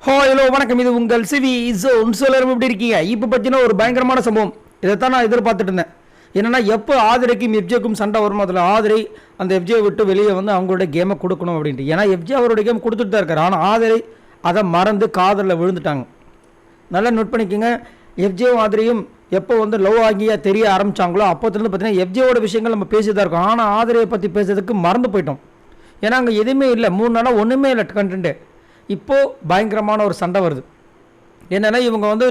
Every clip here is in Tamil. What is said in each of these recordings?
ஹலோ வணக்கம், இது உங்கள் சிவி ஜோன். எல்லாரும் எப்படி இருக்கீங்க? இப்போ பார்த்தீங்கன்னா ஒரு பயங்கரமான சம்பவம். இதைத்தான் நான் எதிர்பார்த்துட்டு இருந்தேன். என்னென்னா, எப்போ ஆதிரைக்கும் எஃப்ஜேக்கும் சண்டை வருமோ அதில் ஆதிரை அந்த எஃப்ஜே விட்டு வெளியே வந்து அவங்களோட கேமை கொடுக்கணும் அப்படின்ட்டு. ஏன்னா எஃப்ஜே அவரோட கேம் கொடுத்துட்டு தான் இருக்காரு. ஆனால் ஆதிரை அதை மறந்து காதலில் விழுந்துட்டாங்க. நல்லா நோட் பண்ணிக்கோங்க. எஃப்ஜேவும் ஆதிரையும் எப்போ வந்து லவ் ஆகியா தெரிய ஆரம்பித்தாங்களோ அப்போத்துலேருந்து பார்த்தீங்கன்னா எஃப்ஜேவோட விஷயங்கள் நம்ம பேசி தான் இருக்கோம். ஆனால் ஆதிரையை பற்றி பேசுறதுக்கு மறந்து போயிட்டோம். ஏன்னா அங்கே எதுவுமே இல்லை, 3 நாளாக ஒன்றுமே இல்லை கண்டென்ட்டு. இப்போது பயங்கரமான ஒரு சண்டை வருது. என்னென்னா, இவங்க வந்து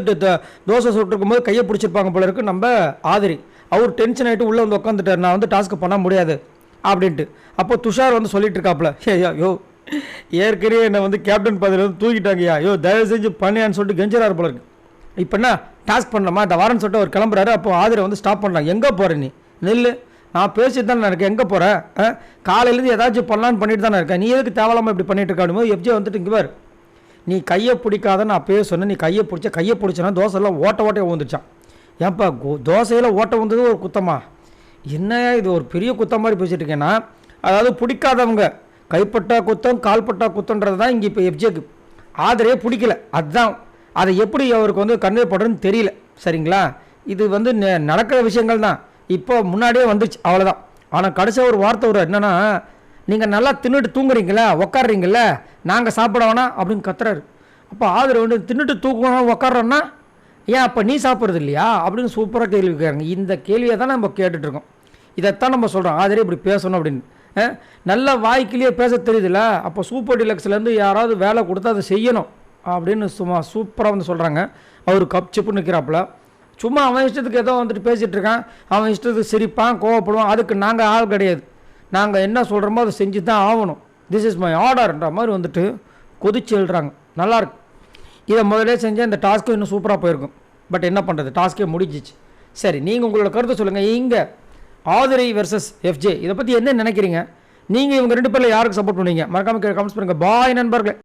தோசை சுட்டுருக்கும்போது கையை பிடிச்சிருப்பாங்க போல இருக்குது நம்ம ஆதிரி. அவர் டென்ஷன் ஆகிட்டு உள்ளே வந்து உட்காந்துட்டார், நான் வந்து டாஸ்க்கு பண்ண முடியாது அப்படின்ட்டு. அப்போ துஷார் வந்து சொல்லிட்டு இருக்காப்புல, யோ ஏற்கனவே என்னை வந்து கேப்டன் பதவியில் வந்து தூக்கிட்டாங்கய்யா, தயவு செஞ்சு பண்ணியான்னு சொல்லிட்டு கெஞ்சராரு போல இருக்கு. இப்போ என்ன டாஸ்க் பண்ணலாமா இந்த வாரன்னு சொல்லிட்டு அவர் கிளம்புறாரு. அப்போ ஆதிரை வந்து ஸ்டாப் பண்ணலாம். எங்கே போகிற நீ? நெல், நான் பேசிட்டு தான் இருக்கேன், எங்கே போகிறேன்? காலையிலேருந்து ஏதாச்சும் பண்ணலான்னு பண்ணிட்டு தானே இருக்கேன், நீ எதுக்கு தேவலாமல் இப்படி பண்ணிட்டு இருக்காடுமோ? எஃப்ஜே வந்துட்டு இங்கே பார், நீ கையை பிடிக்காத நான் அப்பயே சொன்னேன். நீ கையை பிடிச்சனா தோசைலாம் ஓட்டையாக வந்துச்சான். ஏன்ப்பா தோசையில் ஓட்டை வந்தது ஒரு குத்தமா? என்ன இது ஒரு பெரிய குத்தம் மாதிரி பேசிட்டு இருக்கேன்னா, அதாவது பிடிக்காதவங்க கைப்பட்டா குத்தம் கால்பட்டா குத்தன்றது தான் இங்கே இப்போ எஃப்ஜேக்கு. ஆதரவே பிடிக்கல, அதுதான். அதை எப்படி அவருக்கு வந்து கன்வே பண்ணுறதுன்னு தெரியல. சரிங்களா? இது வந்து நடக்கிற விஷயங்கள் தான். இப்போ முன்னாடியே வந்துச்சு, அவ்வளோதான். ஆனால் கடைசியாக ஒரு வார்த்தை வரும், என்னென்னா, நீங்கள் நல்லா தின்னுட்டு தூங்குறீங்களா, உக்காடுறீங்கள, நாங்கள் சாப்பிட வேணாம் அப்படின்னு கத்துறாரு. அப்போ ஆதரவு வந்து தின்னுட்டு தூக்கணும் உக்காடுறோன்னா ஏன் அப்போ நீ சாப்பிட்றது இல்லையா அப்படின்னு சூப்பராக கேள்வி கேட்குறாங்க. இந்த கேள்வியை தான் நம்ம கேட்டுட்ருக்கோம். இதைத்தான் நம்ம சொல்கிறோம், ஆதரே இப்படி பேசணும் அப்படின்னு. நல்ல வாய்க்கிலேயே பேச தெரியுதுல்ல, அப்போ சூப்பர் டிலக்ஸ்லேருந்து யாராவது வேலை கொடுத்தா அதை செய்யணும் அப்படின்னு சும்மா சூப்பராக வந்து சொல்கிறாங்க. அவர் கப் சிப்புன்னு நிற்கிறாப்புல. சும்மா அவன் இஷ்டத்துக்கு ஏதோ வந்துட்டு பேசிகிட்டு இருக்கான், அவன் இஷ்டத்துக்கு சிரிப்பான் கோவப்படுவான். அதுக்கு நாங்கள் ஆள் கிடையாது, நாங்கள் என்ன சொல்கிறோமோ அதை செஞ்சு தான் ஆகணும். திஸ் இஸ் மை ஆர்டர்ன்ற மாதிரி வந்துட்டு கொதிச்சு எழுறாங்க. நல்லாயிருக்கு. இதை முதலே செஞ்சால் இந்த டாஸ்க்கு இன்னும் சூப்பராக போயிருக்கும். பட் என்ன பண்ணுறது, டாஸ்க்கே முடிஞ்சிச்சு. சரி, நீங்கள் உங்களோட கருத்தை சொல்லுங்கள். இங்கே ஆதிரை வெர்சஸ் எஃப்ஜே, இதை பற்றி என்ன நினைக்கிறீங்க? நீங்கள் இவங்க 2 பேரில் யாருக்கு சப்போர்ட் பண்ணுவீங்க? மறக்காம கமெண்ட்ஸ் பண்ணுங்கள். பாய் நண்பர்களே.